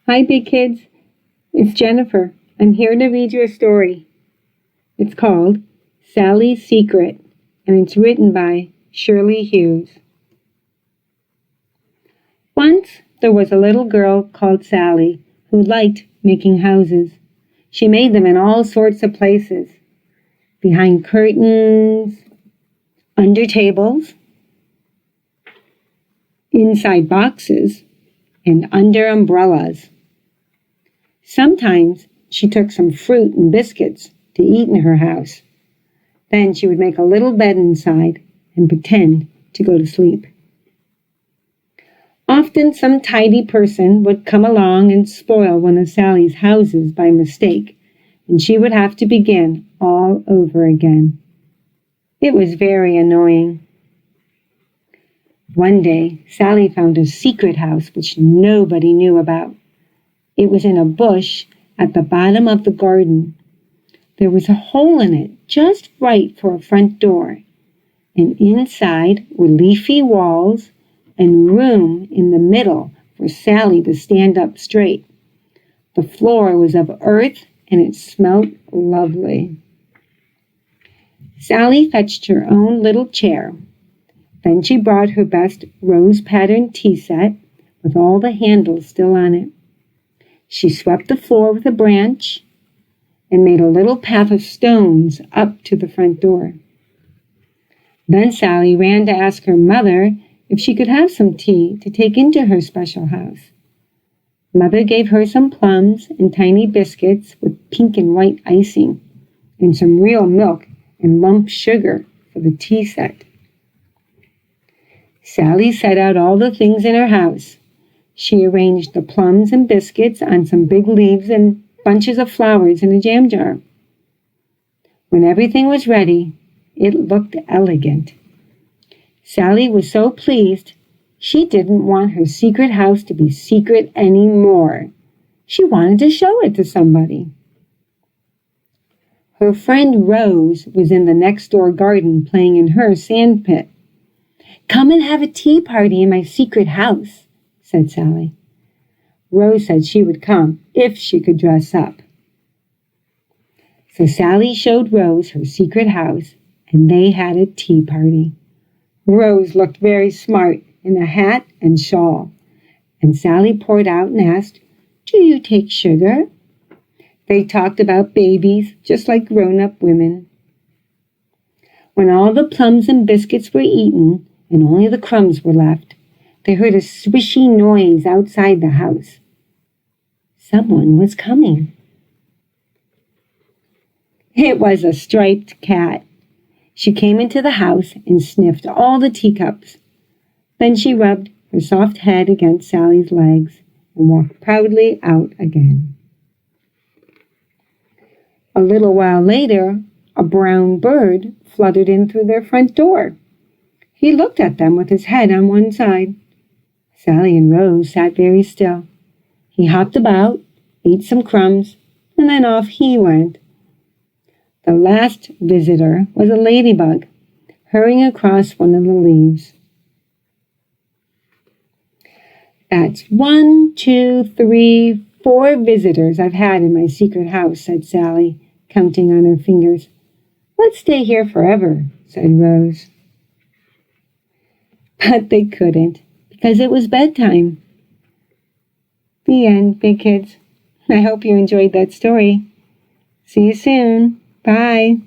Hi, big kids. It's Jennifer. I'm here to read you a story. It's called Sally's Secret, and it's written by Shirley Hughes. Once there was a little girl called Sally who liked making houses. She made them in all sorts of places. Behind curtains, under tables, inside boxes, and under umbrellas. Sometimes she took some fruit and biscuits to eat in her house. Then she would make a little bed inside and pretend to go to sleep. Often some tidy person would come along and spoil one of Sally's houses by mistake, and she would have to begin all over again. It was very annoying. One day, Sally found a secret house which nobody knew about. It was in a bush at the bottom of the garden. There was a hole in it just right for a front door, and inside were leafy walls and room in the middle for Sally to stand up straight. The floor was of earth and it smelled lovely. Sally fetched her own little chair. Then she brought her best rose-patterned tea set with all the handles still on it. She swept the floor with a branch and made a little path of stones up to the front door. Then Sally ran to ask her mother if she could have some tea to take into her special house. Mother gave her some plums and tiny biscuits with pink and white icing, and some real milk and lump sugar for the tea set. Sally set out all the things in her house. She arranged the plums and biscuits on some big leaves and bunches of flowers in a jam jar. When everything was ready, it looked elegant. Sally was so pleased, she didn't want her secret house to be secret anymore. She wanted to show it to somebody. Her friend Rose was in the next door garden playing in her sand pit. "Come and have a tea party in my secret house," said Sally. Rose said she would come if she could dress up. So Sally showed Rose her secret house, and they had a tea party. Rose looked very smart in a hat and shawl, and Sally poured out and asked, "Do you take sugar?" They talked about babies just like grown-up women. When all the plums and biscuits were eaten, and only the crumbs were left, they heard a swishy noise outside the house. Someone was coming. It was a striped cat. She came into the house and sniffed all the teacups. Then she rubbed her soft head against Sally's legs and walked proudly out again. A little while later, a brown bird fluttered in through their front door. He looked at them with his head on one side. Sally and Rose sat very still. He hopped about, ate some crumbs, and then off he went. The last visitor was a ladybug, hurrying across one of the leaves. "That's 1, 2, 3, 4 visitors I've had in my secret house," said Sally, counting on her fingers. "Let's stay here forever," said Rose. But they couldn't, because it was bedtime. The end, big kids. I hope you enjoyed that story. See you soon. Bye.